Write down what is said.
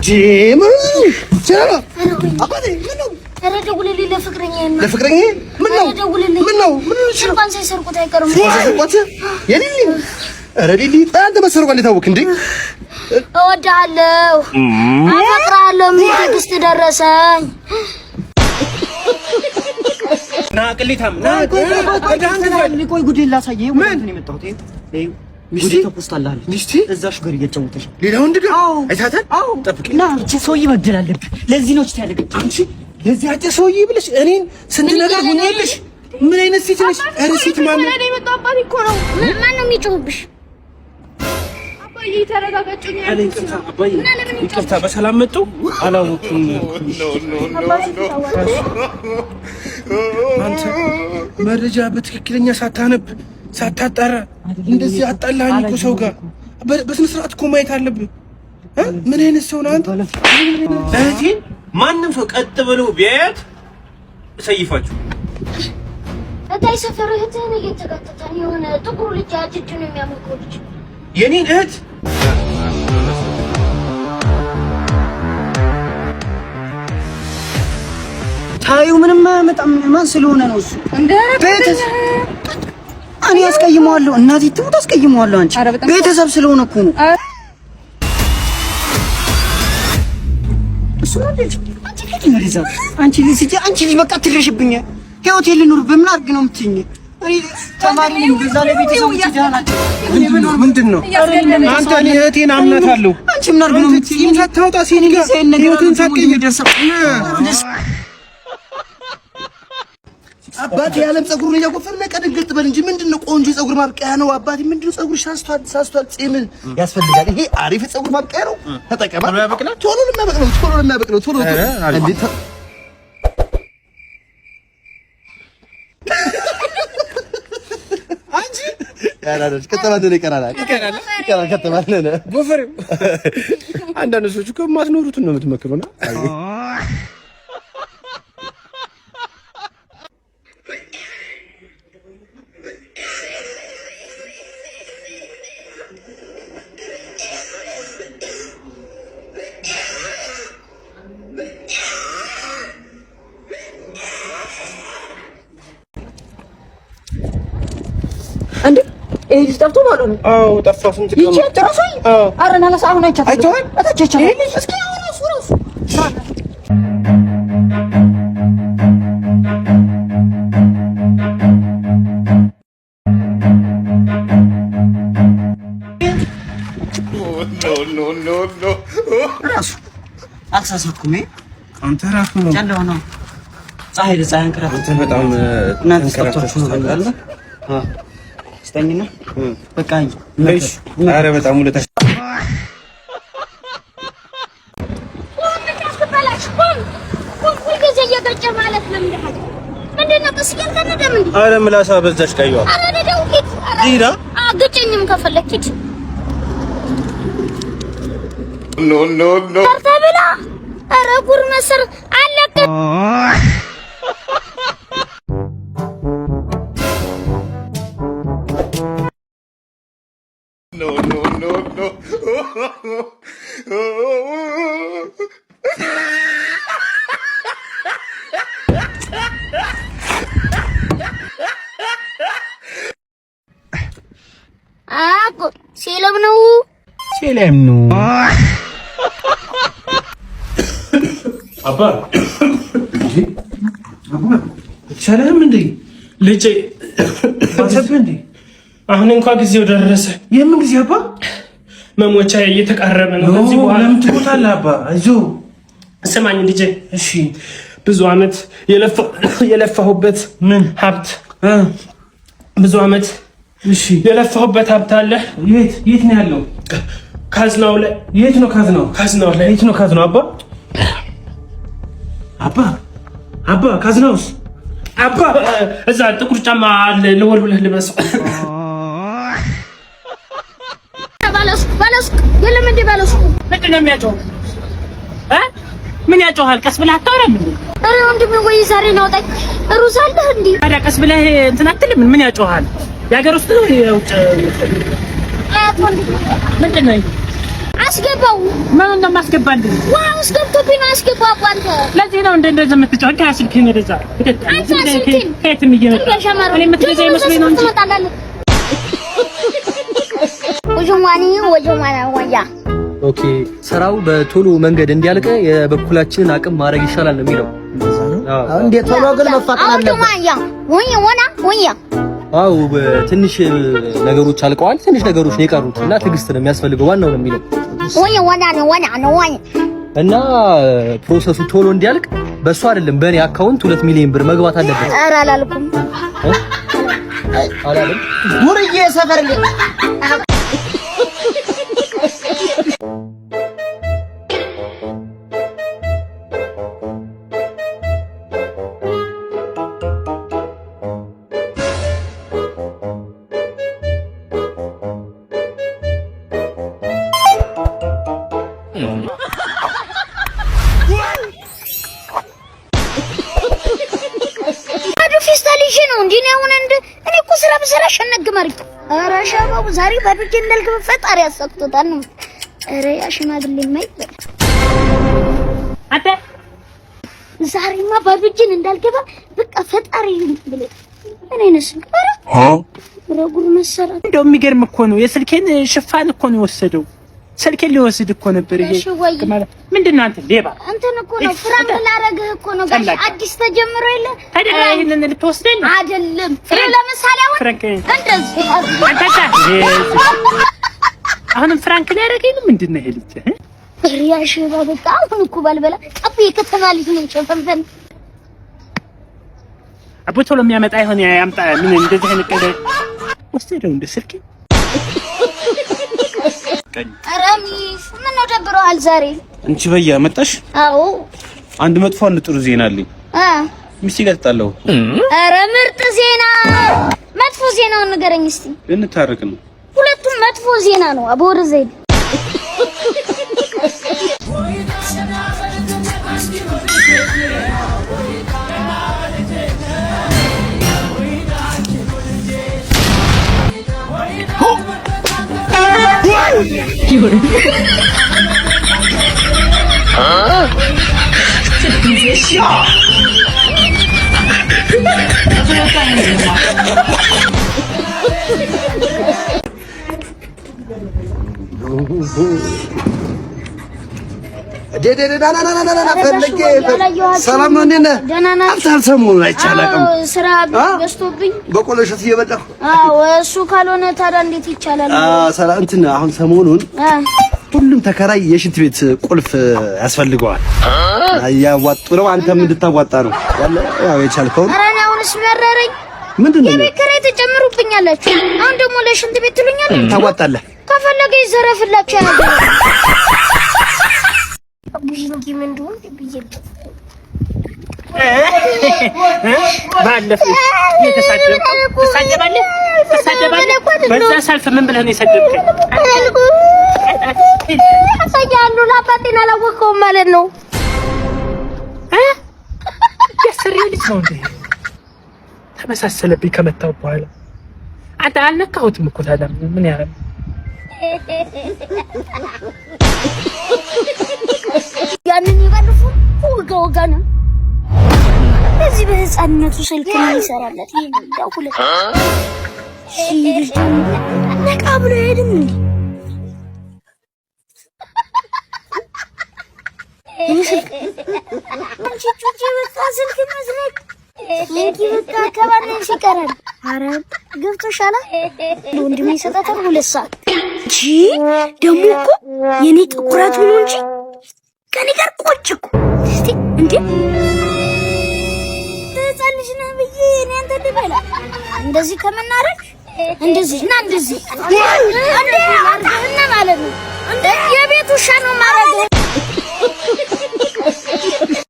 ጂም ቻላ አባቴ ምን ነው? ኧረ ደውልልኝ ለፍቅረኛዬ ነው። ለፍቅረኛዬ ምን ነው? ምን ነው? እንኳን ሳይሰርቁት አይቀርም። ሳይሰርቁት የሊሊ ኧረ ሊሊ አንተ መሰርቋል የታወክ እንዴ? እወድሃለሁ፣ አፈቅርሃለሁ። ምን ትዕግስት ደረሰኝ። ና ቅሊታም ና ቆይ ጉዴን ላሳየህ። ወዴት ነው የመጣሁት? ሚስቴ ተፖስታለች። ሚስቴ እዛ ሹገር እየተጫወተች ሌላ ወንድ ጋር አይታታል። ጠብቂ ና እቺ ሰውዬ መግደል አለብህ። ለዚህ ነው ያለኝ። አንቺ ለዚህ አጭ ሰውዬ ብለሽ እኔን ስንት ነገር ሆነልሽ። ምን አይነት ሴት ነሽ? ኧረ ሴት ማን ነው? እኔ የመጣው አባቴ እኮ ነው። ማን ነው የሚጮህብሽ? አባዬ ተረጋጋጭኝ። ይቅርታ በሰላም መጡ። አላወኩም። አንተ መረጃ በትክክለኛ ሳታነብ ሳታጣራ እንደዚህ አጣላኝ እኮ ሰው ጋር በስነ ስርዓት እኮ ማየት አለብህ። ምን አይነት ሰው ነው አንተ? እህቴ ማንም ሰው ቀጥ ብሎ ቢያያት ሰይፋችሁ እታይ ሰፈር እህትህን እየተከተተን የሆነ ጥቁር ልጅ አጅጅን የሚያመጣው ልጅ የኔን እህት ታዩ ምንም አያመጣም። ማን ስለሆነ ነው እሱ? ቤተሰብ እኔ አስቀይመዋለሁ። እናቴ ትሙት አስቀይመዋለሁ። አንቺ ቤተሰብ ስለሆነ እኮ ነው። እሱ ልጅ አንቺ ልጅ በቃ ትረሽብኝ። ህይወቴን ልኑር በምን አድርግ ነው የምትይኝ? እኔ ተማሪ ነኝ። በዛ ላይ ቤተሰብ ይጃናቸው ምንድን ነው? አንተ እኔ እህቴን አምናታለሁ። አንቺ ምን አድርግ ነው የምትይኝ? ሳታውጣ ሲኒ ጋር ህይወትን ሳትቀይር አባቴ ያለም ፀጉሩን እያጎፈር መቀደግጥ በል እንጂ ምንድነው? ቆንጆ ፀጉር ማብቀያ ነው አባቴ። ምንድነው? ፀጉርሽ ሳስቷል። ጺም ያስፈልጋል። ይሄ አሪፍ ፀጉር ማብቀያ ነው። ተጠቀማ። ቶሎ ነው የሚያበቅለው። ቶሎ እንዴት አንቺ ያራዳሽ ከተባለ ይቀራል። ጎፈሬው አንዳንድ ሰዎች እኮ የማትኖሩትን ነው የምትመክሩና እንዴ ይሄ ጠፍቶ ማለት ነው? አዎ ጠፋ። ስንት ቀን ነው? ይጨርሰኝ። አረ ናላስ አሁን አይቻልም። እስኪ ራሱ ኖ ራሱ አልሳሳትኩም። አንተ ራሱ ነው ጨለማ ነው። ፀሐይ አንከራተት። አንተ በጣም እናንተ ተሰጥቷችሁ ነው ታውቃለህ? ስተኝና በቃ እሺ። ኧረ በጣም ውለታሽ ኧረ ምላሳ በዛሽ ቀይዋ ዲራ አግጭኝም ከፈለኪት ኖ ተርተብላ ኧረ ጉር መሰር አለቀ። No. ሰላም ነው አባ ሰላም እንዴ ልጄ ባሰብ እንዴ አሁን እንኳን ጊዜው ደረሰ። የምን ጊዜ አባ? መሞቻ እየተቃረበ ነው። ከዚህ በኋላ ለምን ትሞታለህ አባ? አይዞህ ስማኝ ልጄ። እሺ ብዙ አመት የለፋሁበት ምን ሀብት ብዙ አመት እሺ የለፋሁበት ሀብት አለ። የት ነው ያለው? ካዝናው ላይ። የት ነው ካዝናው? ካዝናው ላይ። የት ነው ካዝናው አባ? አባ ካዝናውስ? አባ እዛ ጥቁር ጫማ አለ። ለወልወልህ ልበሰው። ባለሱቅ የለም እንዴ? ባለሱቅ ምንድን ነው የሚያጮህ? ምን ያጮሃል? ቀስ ብለህ አታወራም እንዴ? ኧረ ወንድሜ ወይ ዛሬ ነው ወጣኝ። ሩዝ አለህ እንዴ? ታዲያ ቀስ ብለህ እንትን አትልም? ምን ያጮሃል? የሀገር ውስጥ ነው የውጭ? አያት ወንድሜ ምንድን ነው አስገባው። ማን ነው ማስገባልኝ? ዋው አስገብቶብኝ ነው አስገባው አንተ። ለዚህ ነው እንደዚህ የምትጫወት ከስልክህን ወደዛ ከየትም እየመጣ እኔ የምትገዛኝ መስሎኝ ነው እንጂ ወጀማኒ ወያ ኦኬ ስራው በቶሎ መንገድ እንዲያልቅ የበኩላችንን አቅም ማድረግ ይሻላል ነው የሚለው። እንዴ ቶሎ ግን መፋቀር አለበት። አው ትንሽ ነገሮች አልቀዋል። ትንሽ ነገሮች ነው የቀሩት እና ትዕግስት ነው የሚያስፈልገው። ዋናው ነው የሚለው እና ፕሮሰሱ ቶሎ እንዲያልቅ በሱ አይደለም በእኔ አካውንት 2 ሚሊዮን ብር መግባት አለበት። ኧረ አላልኩም አላለም ሙርዬ ሰፈር ዛሬ ባዱጅ እንዳልገባ ፈጣሪ ያሰክቶታል ነው። ኧረ ያሽማግሌ ማይበል አተ ዛሬማ ባዱጅን እንዳልገባ በቃ ፈጣሪ ብለ እኔንስ ረጉር መሰራት እንደው የሚገርም እኮ ነው። የስልኬን ሽፋን እኮ ነው የወሰደው። ስልኬን ሊወስድ እኮ ነበር። ይሄ ምንድነው? አንተ ሌባ አንተን እኮ ነው ፍራንክ ላረግህ እኮ ነው። ጋሽ አዲስ ተጀምሮ የለ ታዲያ ይሄንን ልትወስደኝ አይደለም። ለምሳሌ አሁን እንደዚህ አሁንም ፍራንክ ሊያረገኝ ነው። ምንድነው ይሄ ልጅ ሪያሽ ባበቃ አሁን እኮ ባልበላ ጠብ የከተማ ልጅ ነው ሸፈንፈን አቦ ቶሎ የሚያመጣ ይሆን ያምጣ። ምን እንደዚህ አይነት ቀደ ወስደው እንደ ስልኬ አራሚስ ምን ነው ደብሮሃል ዛሬ? አንቺ በያ መጣሽ? አዎ አንድ መጥፎ አንድ ጥሩ ዜና አለኝ። ሚስቴ ጋር ተጣላሁ። ኧረ ምርጥ ዜና! መጥፎ ዜናውን ንገረኝ እስቲ። ልንታረቅ ነው። ሁለቱም መጥፎ ዜና ነው። አቦር ዘይድ ሰላም ነው። እንዴት ነህ? አልሰማሁም። አይቻልም ስራ በዝቶብኝ በቆሎ እሸት እየበላሁ። አዎ እሱ ካልሆነ ታዲያ እንዴት ይቻላል? ሰላም እንትን አሁን ሰሞኑን ሁሉም ተከራይ የሽንት ቤት ቁልፍ ያስፈልገዋል። ያዋጡ ነው። አንተም እንድታዋጣ ነው ያው የቻልከው። ኧረ እኔ አሁንስ መረረኝ። ምንድን ነው የቤት ኪራይ ተጨምሩብኛላችሁ። አሁን ደግሞ ለሽንት ቤት ትሉኛለህ። ታዋጣለህ። ከፈለገ ይዘረፍላችሁ ያለው ቡሽንኪ ምንድነው ብዬሽ ባለፈው ተሳደባለህ። በዛ ሰልፍ ምን ብለህ ነው የሰደብከኝ? አሳያለሁ። ለአባቴን አላወቀውም ማለት ነው። ያሰሪው ልጅ ነው እንዴ? ተመሳሰለብኝ ከመታው በኋላ አንተ አልነካሁትም እኮ ታዲያ ምን ያረም ያንን ይባልፉ ወጋ ነው። እዚህ በህፃንነቱ ስልክ ምን ይሰራለት? ይሄን ዳውለ ልጅ ነቃ ብሎ ሄድም እንዴ? አንቺ ጩጬ በቃ ስልክ መስለክ ለቂ በቃ ከባነሽ ይቀራል። ኧረ ገብቶሻል። ወንድሜ ይሰጣታል 2 ሰዓት እንጂ ደግሞ እኮ የኔ ጥቁራት ሆኖ እንጂ ከኔ ጋር ቆጭ እኮ እስቲ እንዴ ተጻልሽ ነው ብዬ እኔ አንተ ልበላ እንደዚህ ከመናረግ እንደዚህ እና እንደዚህ እና ማለት ነው የቤት ውሻ ነው ማረግ